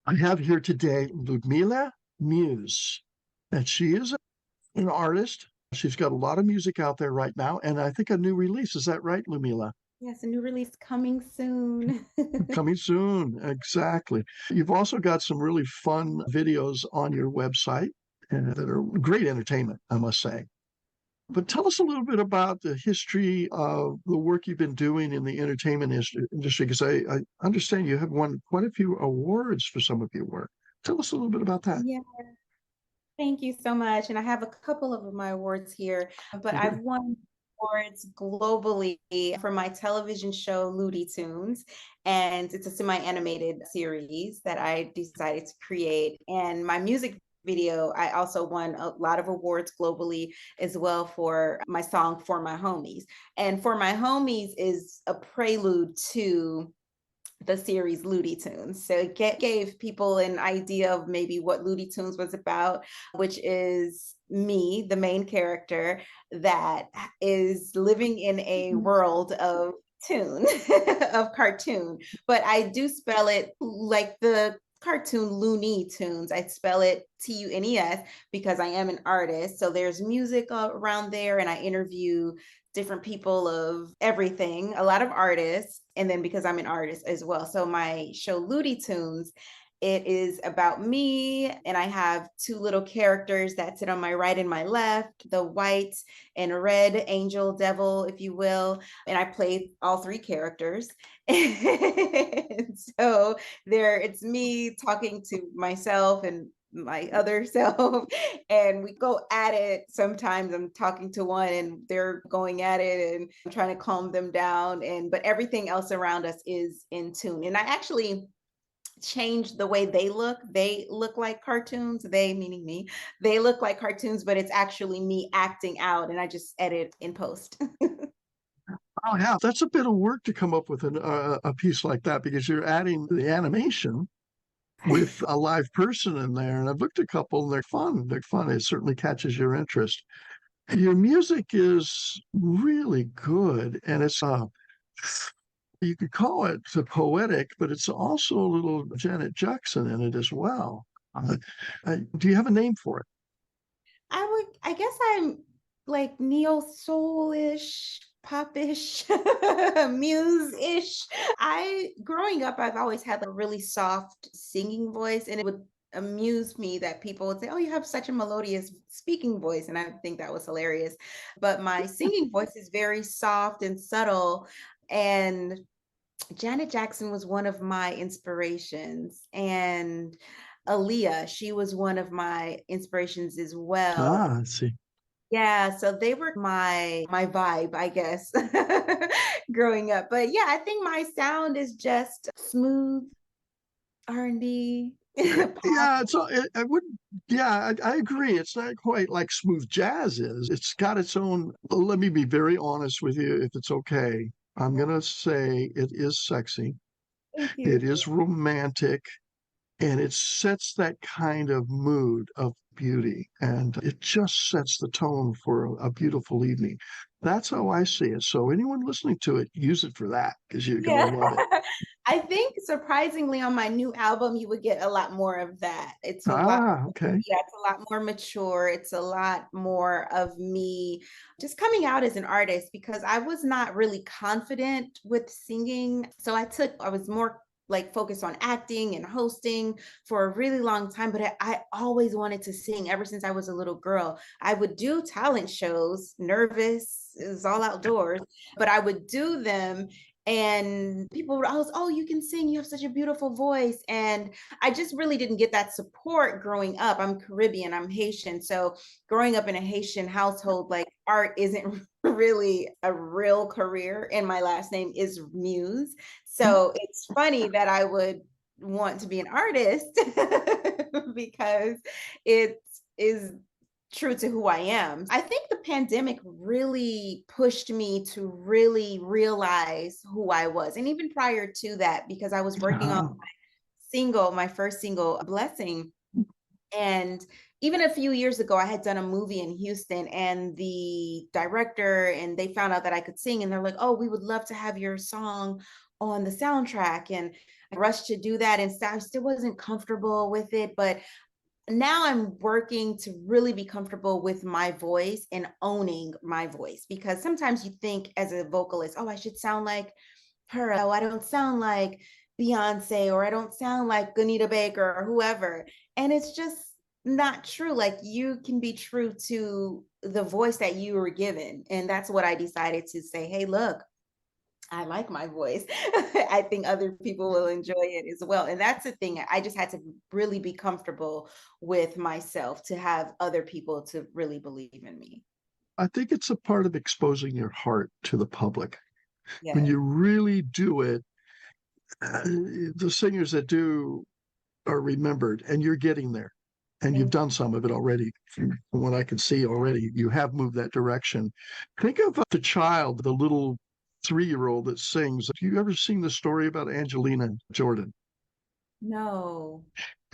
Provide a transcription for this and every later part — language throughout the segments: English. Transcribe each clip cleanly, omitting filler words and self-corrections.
I have here today Ludmilla Muse, and she is an artist. She's got a lot of music out there right now, and I think a new release. Is that right, Ludmilla? Yes, a new release coming soon. Coming soon. Exactly. You've also got some really fun videos on your website that are great entertainment, I must say. But tell us a little bit about the history of the work you've been doing in the entertainment industry, because I understand you have won quite a few awards for some of your work. Tell us a little bit about that. Yeah, thank you so much. And I have a couple of my awards here, but I've won awards globally for my television show, Ludi Tunes. And it's a semi-animated series that I decided to create. And my music video, I also won a lot of awards globally as well for my song For My Homies. And For My Homies is a prelude to the series Ludi Tunes. So it gave people an idea of maybe what Ludi Tunes was about, which is me, the main character, that is living in a world of tune, of cartoon. But I do spell it like the cartoon Looney Tunes. I spell it Tunes because I am an artist. So there's music around there, and I interview different people of everything, a lot of artists, and then because I'm an artist as well. So my show Ludi Tunes, it is about me, and I have two little characters that sit on my right and my left, the white and red angel devil, if you will. And I play all three characters. And so there it's me talking to myself and my other self, and we go at it. Sometimes I'm talking to one and they're going at it, and I'm trying to calm them down, and but everything else around us is in tune. And I actually changed the way they look like cartoons, they meaning me, they look like cartoons, but it's actually me acting out, and I just edit in post. Oh, yeah, that's a bit of work to come up with a piece like that because you're adding the animation with a live person in there. And I've looked at a couple, and they're fun. They're fun. It certainly catches your interest. Your music is really good, and it's you could call it poetic, but it's also a little Janet Jackson in it as well. Do you have a name for it? I guess I'm like neo soul-ish, popish, muse-ish. Growing up, I've always had a really soft singing voice, and it would amuse me that people would say, "Oh, you have such a melodious speaking voice," and I think that was hilarious. But my singing voice is very soft and subtle, and Janet Jackson was one of my inspirations, and Aaliyah, she was one of my inspirations as well. Ah, let's see. Yeah, so they were my vibe, I guess, growing up. But yeah, I think my sound is just smooth R&B. Pop. Yeah, I wouldn't. Yeah, I agree. It's not quite like smooth jazz is. It's got its own. Let me be very honest with you, if it's okay. I'm gonna say it is sexy. Thank you. It is romantic, and it sets that kind of mood of beauty, and it just sets the tone for a beautiful evening. That's how I see it. So anyone listening to it, use it for that because you're gonna Yeah. love it. I think surprisingly on my new album, you would get a lot more of that. It's a lot, Ah, okay. yeah, it's a lot more mature. It's a lot more of me just coming out as an artist because I was not really confident with singing. So I was more like focused on acting and hosting for a really long time, but I always wanted to sing ever since I was a little girl. I would do talent shows, nervous, it was all outdoors, but I would do them, and people would always, "Oh, you can sing, you have such a beautiful voice." And I just really didn't get that support growing up. I'm Caribbean, I'm Haitian. So growing up in a Haitian household, like art isn't really a real career. And my last name is Muse. So it's funny that I would want to be an artist because it is true to who I am. I think the pandemic really pushed me to really realize who I was. And even prior to that, because I was working on Ah, my first single, Blessing. And even a few years ago, I had done a movie in Houston, and the director and they found out that I could sing, and they're like, "Oh, we would love to have your song on the soundtrack, and I rushed to do that, and I still wasn't comfortable with it. But now I'm working to really be comfortable with my voice and owning my voice, because sometimes you think as a vocalist, oh, I should sound like her. Oh, I don't sound like Beyonce, or I don't sound like Gunita Baker or whoever. And it's just not true. Like, you can be true to the voice that you were given. And that's what I decided to say, hey, look, I like my voice. I think other people will enjoy it as well. And that's the thing. I just had to really be comfortable with myself to have other people to really believe in me. I think it's a part of exposing your heart to the public. When Yes. you really do it, the singers that do are remembered, and you're getting there. And you've Thank done some of it already. From what I can see already, you have moved that direction. Think of the child, the little 3-year old that sings. Have you ever seen the story about Angelina Jordan? No.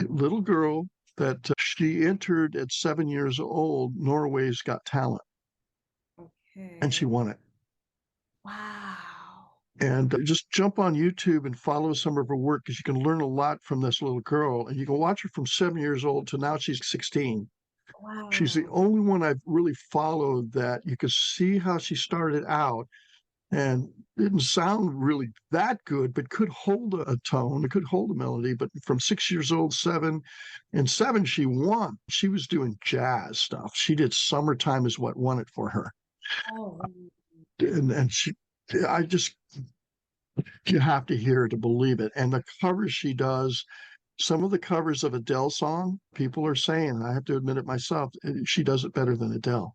A little girl that she entered at 7 years old, Norway's Got Talent, and she Okay. won it. Wow. And just jump on YouTube and follow some of her work, because you can learn a lot from this little girl. And you can watch her from 7 years old to now she's 16. She's the Wow. only one I've really followed that you could see how she started out and didn't sound really that good, but could hold a tone, it could hold a melody. But from 6 years old, 7, she won. She was doing jazz stuff. She did Summertime is what won it for her. Oh, And I just, you have to hear it to believe it. And the covers she does, some of the covers of Adele song, people are saying, I have to admit it myself, she does it better than Adele.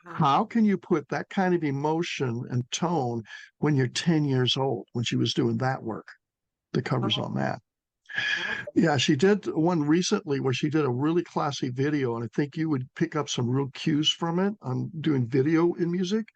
wow. How can you put that kind of emotion and tone when you're 10 years old, when she was doing that work, the covers Oh, on that? wow. Yeah, she did one recently where she did a really classy video, and I think you would pick up some real cues from it on doing video in music,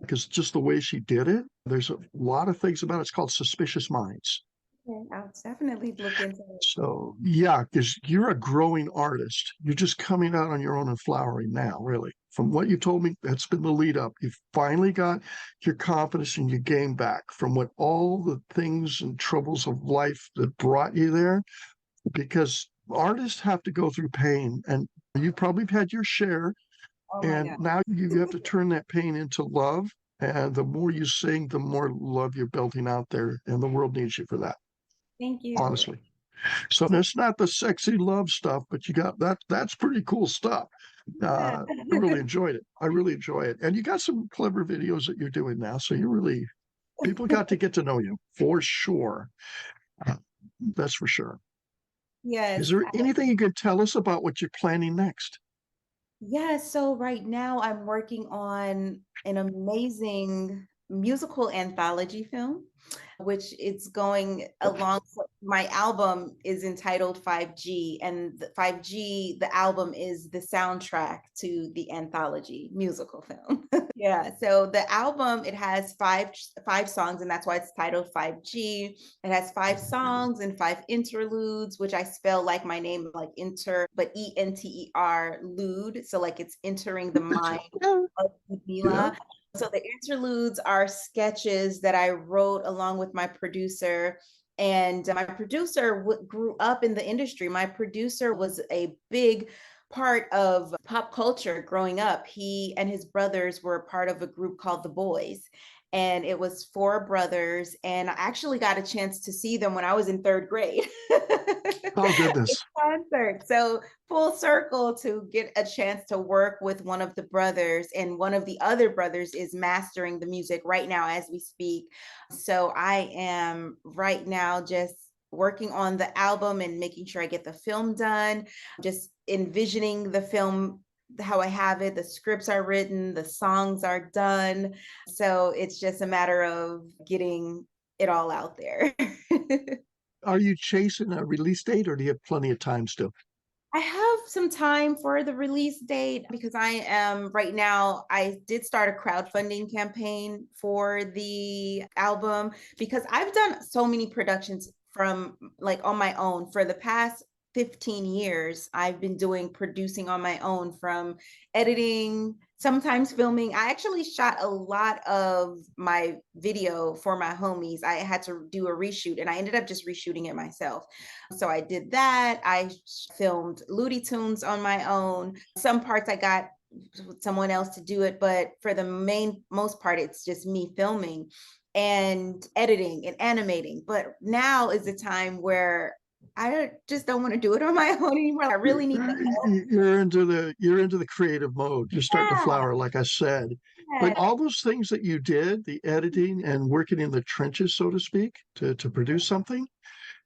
because just the way she did it, there's a lot of things about it. It's called Suspicious Minds. Okay, I'll definitely look into it. So yeah, because you're a growing artist. You're just coming out on your own and flowering now, really. From what you told me, that's been the lead up. You've finally got your confidence and your game back from what all the things and troubles of life that brought you there. Because artists have to go through pain, and you've probably had your share. Oh my And God. now you have to turn that pain into love. And the more you sing, the more love you're building out there, and the world needs you for that, Thank you. honestly. So it's not the sexy love stuff, but you got that. That's pretty cool stuff. Yeah. I really enjoyed it. I really enjoy it. And you got some clever videos that you're doing now. So you really, people got to get to know you for sure. Uh, that's for sure. Is Yes. there anything you can tell us about what you're planning next? Yeah, so right now I'm working on an amazing musical anthology film, which it's going along. My album is entitled 5G, and the 5G, the album is the soundtrack to the anthology musical film. Yeah, so the album, it has five songs, and that's why it's titled 5G. It has 5 songs and 5 interludes, which I spell like my name, like enter, but Enter, lude. So like it's entering the mind of Yeah. Ludmilla. So the interludes are sketches that I wrote along with my producer. And my producer grew up in the industry. My producer was a big part of pop culture growing up. He and his brothers were part of a group called The Boys. And it was 4 brothers. And I actually got a chance to see them when I was in 3rd grade. Oh, goodness. Concert. So full circle to get a chance to work with one of the brothers, and one of the other brothers is mastering the music right now as we speak. So I am right now just working on the album and making sure I get the film done, just envisioning the film how I have it. The scripts are written, the songs are done. So it's just a matter of getting it all out there. Are you chasing a release date, or do you have plenty of time still? I have some time for the release date, because I am right now, I did start a crowdfunding campaign for the album, because I've done so many productions from like on my own for the past 15 years. I've been doing producing on my own, from editing sometimes filming. I actually shot a lot of my video for my homies. I had to do a reshoot and I ended up just reshooting it myself. So I did that. I filmed Ludi Tunes on my own. Some parts I got someone else to do it, but for the most part, it's just me filming and editing and animating. But now is the time where I just don't want to do it on my own anymore. I really need the help. You're into the creative mode. You're starting to Yeah, flower, like I said. But yeah, all those things that you did, the editing and working in the trenches, so to speak, to produce something,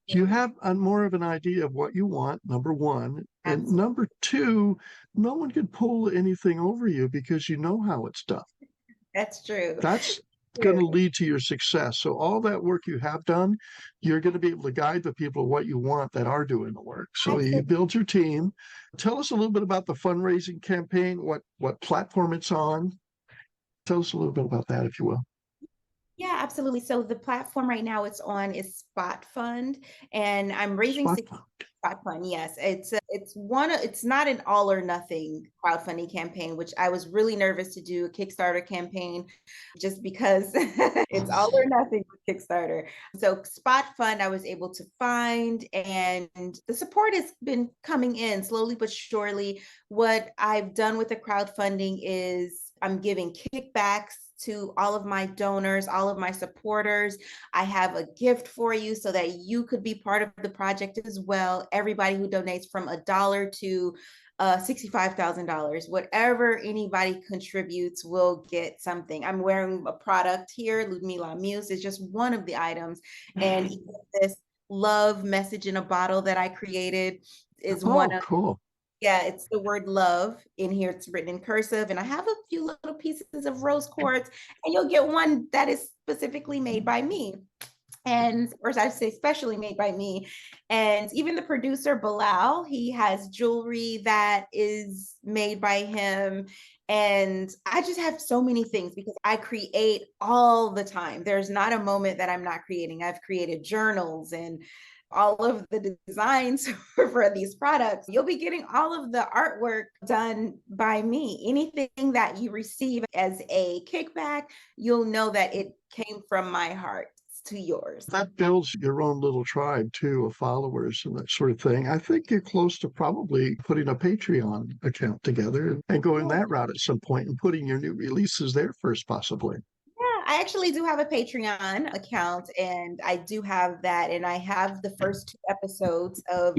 you have more of an idea of what you want, number one. And absolutely. number two, no one can pull anything over you because you know how it's done. That's true. That's going True. to lead to your success. So all that work you have done, you're going to be able to guide the people what you want that are doing the work. So you Absolutely. build your team. Tell us a little bit about the fundraising campaign, what platform it's on. Tell us a little bit about that, if you will. Yeah, absolutely. So the platform right now it's on is Spot Fund, and I'm raising Spot six. Spot Fund. Yes, it's not an all or nothing crowdfunding campaign, which I was really nervous to do a Kickstarter campaign, just because it's all or nothing with Kickstarter. So Spot Fund, I was able to find, and the support has been coming in slowly but surely. What I've done with the crowdfunding is I'm giving kickbacks to all of my donors, all of my supporters. I have a gift for you so that you could be part of the project as well. Everybody who donates from $1 to $65,000, whatever anybody contributes will get something. I'm wearing a product here, Ludmilla Muse is just one of the items. And this love message in a bottle that I created is one Oh, of, cool. yeah, it's the word love in here. It's written in cursive, and I have a few little pieces of rose quartz, and you'll get one that is specifically made by me. And, or I say, specially made by me. And even the producer, Bilal, he has jewelry that is made by him. And I just have so many things because I create all the time. There's not a moment that I'm not creating. I've created journals and all of the designs for these products. You'll be getting all of the artwork done by me. Anything that you receive as a kickback, you'll know that it came from my heart to yours. That builds your own little tribe too of followers and that sort of thing. I think you're close to probably putting a Patreon account together and going Yeah, that route at some point and putting your new releases there first, possibly. I actually do have a Patreon account and I do have that. And I have the first two episodes of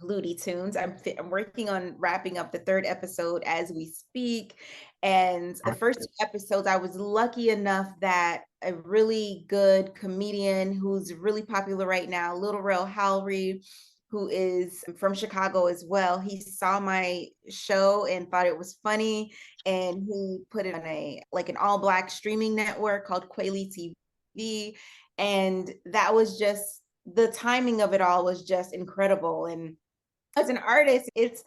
Ludi Tunes. I'm working on wrapping up the third episode as we speak. And the first two episodes, I was lucky enough that a really good comedian who's really popular right now, Little Rel Howry, who is from Chicago as well, he saw my show and thought it was funny. And he put it on a like an all black streaming network called Quayle TV. And that was just the timing of it all was just incredible. And as an artist, it's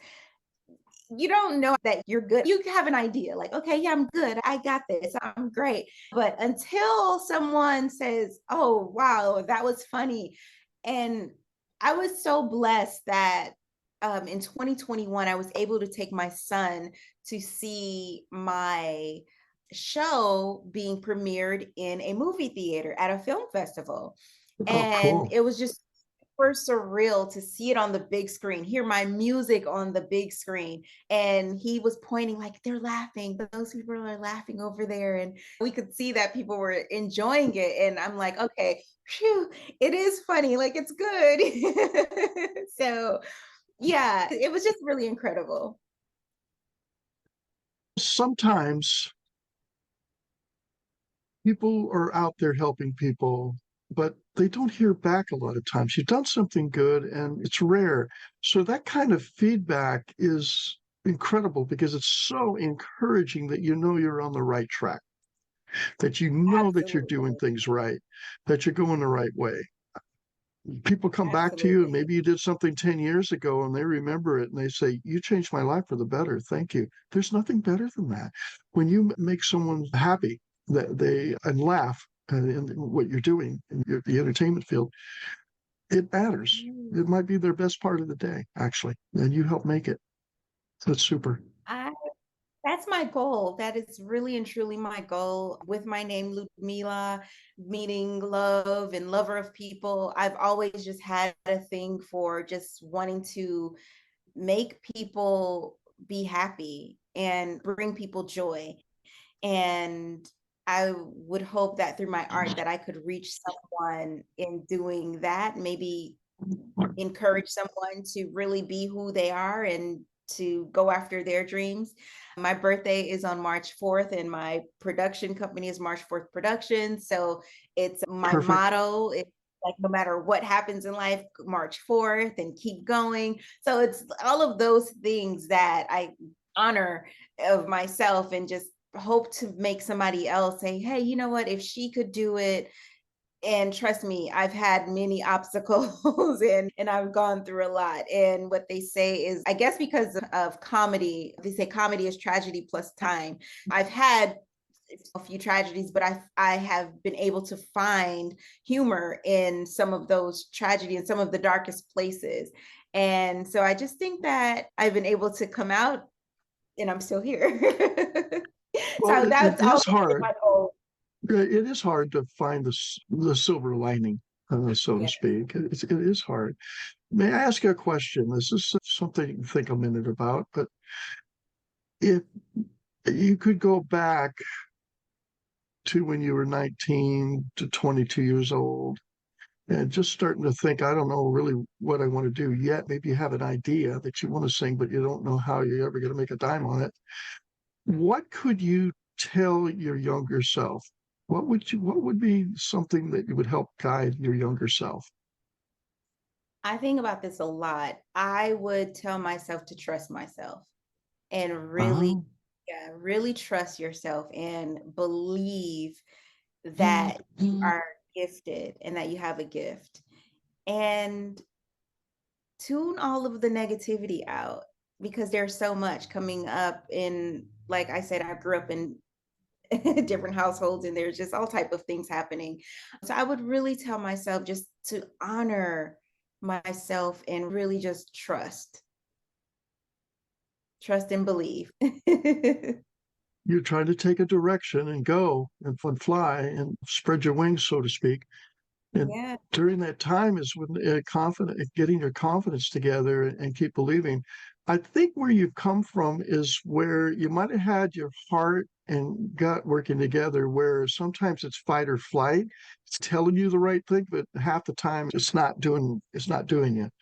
you don't know that you're good. You have an idea like, okay, yeah, I'm good. I got this. I'm great. But until someone says, oh, wow, that was funny. And I was so blessed that in 2021, I was able to take my son to see my show being premiered in a movie theater at a film festival. Oh, And cool. it was just super surreal to see it on the big screen, hear my music on the big screen. And he was pointing like, they're laughing. Those people are laughing over there. And we could see that people were enjoying it. And I'm like, okay, phew, it is funny. Like it's good. So yeah, it was just really incredible. Sometimes people are out there helping people, but they don't hear back a lot of times. You've done something good and it's rare. So that kind of feedback is incredible because it's so encouraging that you know you're on the right track, that you know that you're doing Absolutely. things right, that you're going the right way. People come back to you and Absolutely. maybe you did something 10 years ago and they remember it and they say, you changed my life for the better. Thank you. There's nothing better than that. When you make someone happy that they and laugh in what you're doing in the entertainment field, it matters. Yes. It might be their best part of the day, actually, and you help make it. That's super. That's my goal. That is really and truly my goal with my name, Ludmilla, meaning love and lover of people. I've always just had a thing for just wanting to make people be happy and bring people joy. And I would hope that through my art that I could reach someone in doing that, maybe encourage someone to really be who they are and to go after their dreams. My birthday is on March 4th, and my production company is March 4th Productions. So it's my Perfect. motto. It's like no matter what happens in life, March 4th and keep going. So it's all of those things that I honor of myself and just hope to make somebody else say, hey, you know what, if she could do it, and trust me, I've had many obstacles and I've gone through a lot. And what they say is, I guess because of comedy, they say comedy is tragedy plus time. I've had a few tragedies, but I have been able to find humor in some of those tragedy and some of the darkest places. And so I just think that I've been able to come out and I'm still here. Well, So it that's is always been hard. my goal. It is hard to find the silver lining, so to Yeah. speak. It is hard. May I ask you a question? This is something you can think a minute about, but if you could go back to when you were 19 to 22 years old and just starting to think, I don't know really what I want to do yet. Maybe you have an idea that you want to sing, but you don't know how you're ever going to make a dime on it. What could you tell your younger self? What would be something that you would help guide your younger self? I think about this a lot. I would tell myself to trust myself and really, Oh, yeah, really trust yourself and believe that you are gifted and that you have a gift. And tune all of the negativity out because there's so much coming up in, like I said, I grew up in different households and there's just all type of things happening. So I would really tell myself just to honor myself and really just trust and believe. you're trying to take a direction and go and fly and spread your wings, so to speak. And Yeah. during that time is when getting your confidence together and keep believing. I think where you've come from is where you might have had your heart and gut working together, where sometimes it's fight or flight. It's telling you the right thing, but half the time it's not doing it.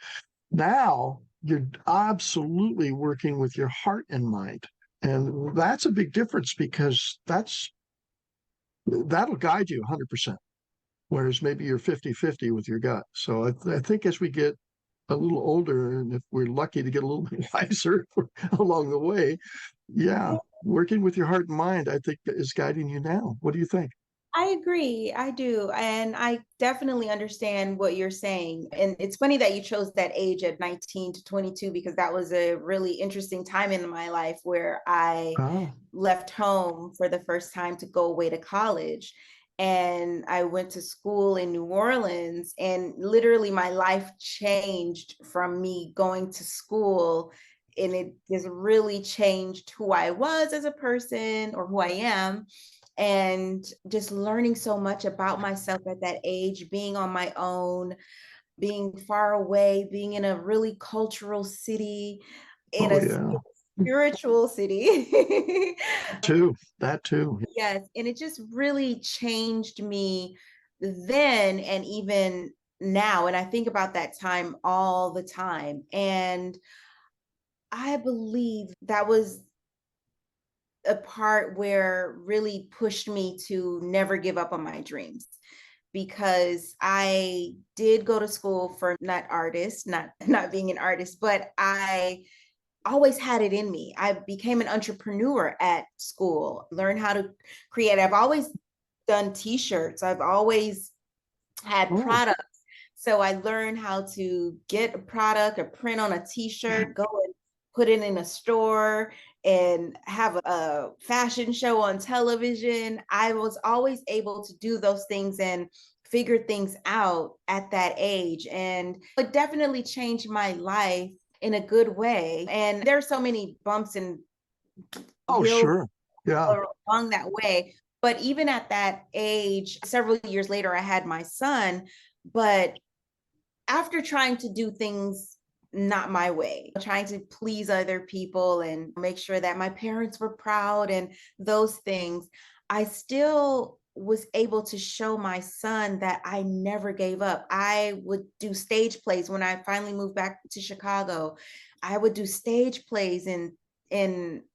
Now you're absolutely working with your heart and mind. And that's a big difference because that'll guide you 100%, whereas maybe you're 50-50 with your gut. So I think as we get a little older, and if we're lucky to get a little bit wiser along the way, yeah, working with your heart and mind, I think is guiding you now. What do you think? I agree. I do. And I definitely understand what you're saying. And it's funny that you chose that age at 19 to 22 because that was a really interesting time in my life where I Oh, left home for the first time to go away to college. And I went to school in New Orleans, and literally my life changed from me going to school. And it just really changed who I was as a person or who I am, and just learning so much about myself at that age, being on my own, being far away, being in a really cultural city, in oh a yeah. spiritual city. That too. Yes, and it just really changed me then and even now. And I think about that time all the time. And I believe that was a part where really pushed me to never give up on my dreams, because I did go to school for not artist, not being an artist, but I always had it in me. I became an entrepreneur at school, learned how to create. I've always done t-shirts. I've always had Oh, products. So I learned how to get a product, a print on a t-shirt, go and put it in a store and have a fashion show on television. I was always able to do those things and figure things out at that age. And it definitely changed my life in a good way. And there are so many bumps and Oh, he'll sure. Yeah. along that way. But even at that age, several years later, I had my son. But after trying to do things not my way, trying to please other people and make sure that my parents were proud and those things, I still was able to show my son that I never gave up. I would do stage plays when I finally moved back to Chicago. I would do stage plays in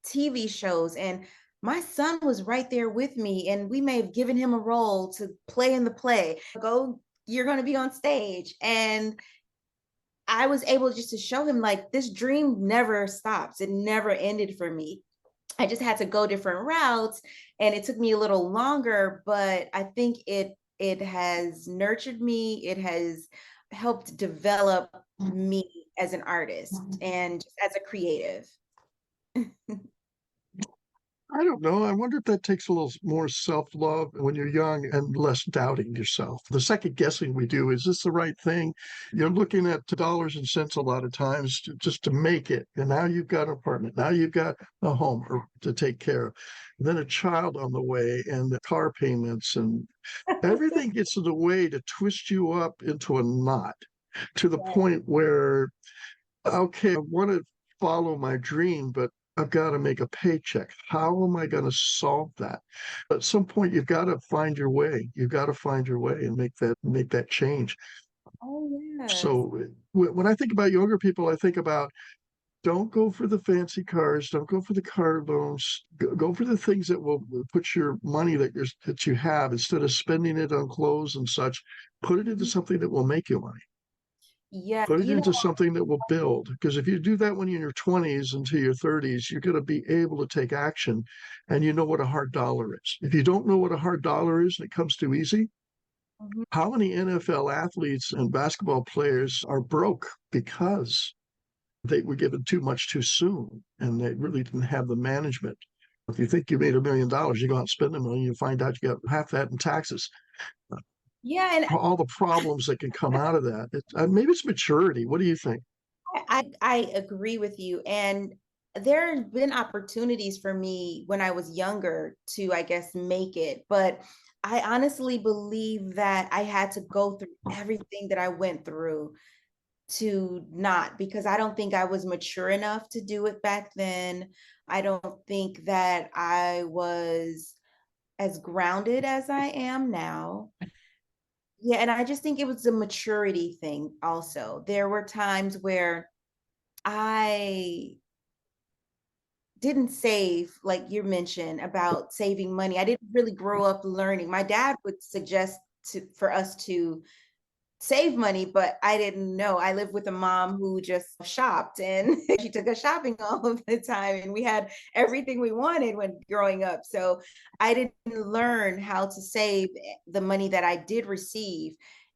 TV shows, and my son was right there with me, and we may have given him a role to play in the play. Go, you're going to be on stage. And I was able just to show him like this dream never stops. It never ended for me. I just had to go different routes, and it took me a little longer, but I think it has nurtured me. It has helped develop me as an artist and just as a creative. I don't know. I wonder if that takes a little more self-love when you're young and less doubting yourself. The second guessing we do, is this the right thing? You're looking at dollars and cents a lot of times just to make it. And now you've got an apartment. Now you've got a home to take care of. And then a child on the way and the car payments and everything gets in the way to twist you up into a knot to the point where, okay, I want to follow my dream, but I've got to make a paycheck. How am I going to solve that? At some point, you've got to find your way. You've got to find your way and make that change. Oh, yes. So when I think about younger people, I think about don't go for the fancy cars, don't go for the car loans, go for the things that will put your money that you have instead of spending it on clothes and such. Put it into something that will make you money. Yeah, Put it you know, into something that will build. Because if you do that when you're in your 20s into your 30s, you're going to be able to take action and you know what a hard dollar is. If you don't know what a hard dollar is and it comes too easy, mhm. how many NFL athletes and basketball players are broke because they were given too much too soon and they really didn't have the management? If you think you made $1 million, you go out and spend $1 million, you find out you got half that in taxes. Yeah, and All the problems that can come out of that. Maybe it's maturity. What do you think? I agree with you. And there have been opportunities for me when I was younger to, I guess, make it. But I honestly believe that I had to go through everything that I went through to not, because I don't think I was mature enough to do it back then. I don't think that I was as grounded as I am now. Yeah, and I just think it was a maturity thing also. There were times where I didn't save, like you mentioned about saving money. I didn't really grow up learning. My dad would suggest for us to save money, but I didn't know. I lived with a mom who just shopped, and she took us shopping all of the time, and we had everything we wanted when growing up. So I didn't learn how to save the money that I did receive.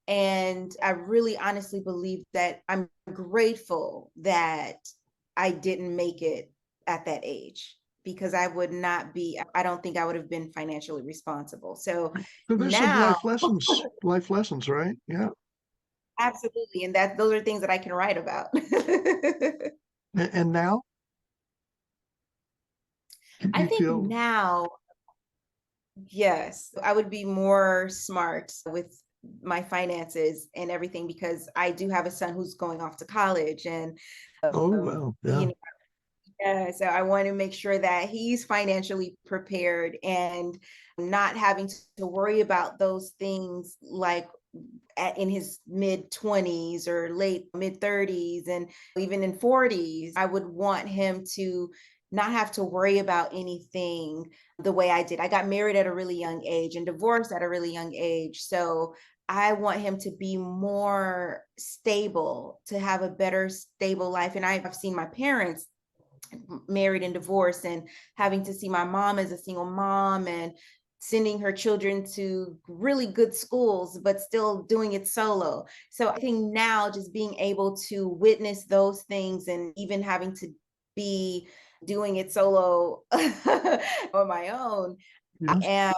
And I really honestly believe that I'm grateful that I didn't make it at that age, because I would not be, I don't think I would have been financially responsible. So So there's some now, life lessons, right? Yeah. absolutely. And that those are things that I can write about. And now I you think feel, now, yes, I would be more smart with my finances and everything, because I do have a son who's going off to college, and oh, um, well, you yeah. know, yeah, so I want to make sure that he's financially prepared and not having to worry about those things like in his mid 20s or late mid 30s and even in 40s. I would want him to not have to worry about anything the way I did. I got married at a really young age and divorced at a really young age. So I want him to be more stable, to have a better stable life. And I've seen my parents married and divorced, and having to see my mom as a single mom and sending her children to really good schools but still doing it solo. So I think now just being able to witness those things, and even having to be doing it solo on my own, I Yes. am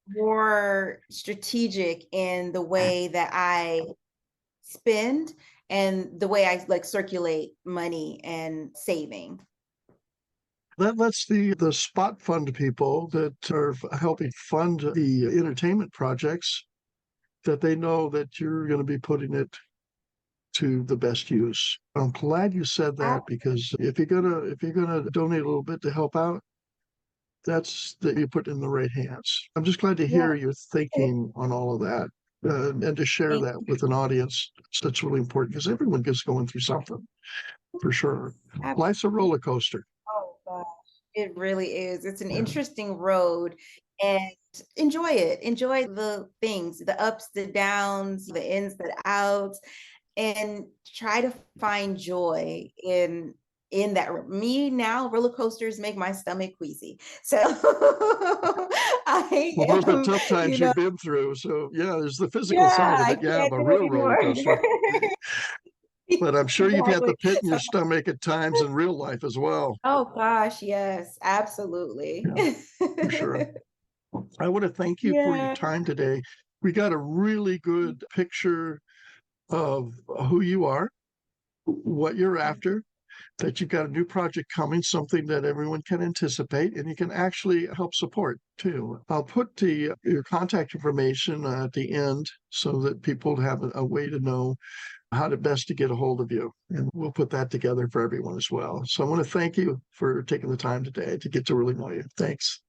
more strategic in the way that I spend and the way I like circulate money and saving. That's the spot fund people that are helping fund the entertainment projects, that they know that you're going to be putting it to the best use. I'm glad you said that, because if you're gonna donate a little bit to help out, that's that you put in the right hands. I'm just glad to Yeah. hear your thinking on all of that, and to share Thank that with an audience. That's really important, because everyone is going through something, for sure. Life's a you. roller coaster. Oh gosh, it really is. It's an interesting road, and enjoy it. Enjoy the things, the ups, the downs, the ins, the outs, and try to find joy in that. Me now, roller coasters make my stomach queasy. So I Well, those are the am, tough times you know, you've been through. So yeah, there's the physical yeah, side of I it. Yeah, of can't a do real roller anymore. coaster. But I'm sure you've had the Exactly. pit in your So, stomach at times in real life as well. oh gosh, yes, absolutely. Yeah, for sure. I want to thank you for your Yeah. time today. We got a really good picture of who you are, what you're after, that you've got a new project coming, something that everyone can anticipate and you can actually help support too. I'll put your contact information at the end so that people have a way to know how to best to get a hold of you. And we'll put that together for everyone as well. So I want to thank you for taking the time today to get to really know you. Thanks.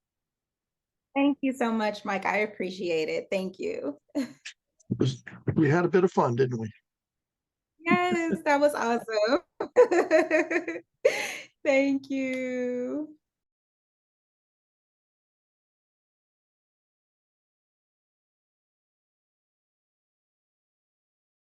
Thank you so much, Mike. I appreciate it. Thank you. We had a bit of fun, didn't we? Yes, that was awesome. Thank you.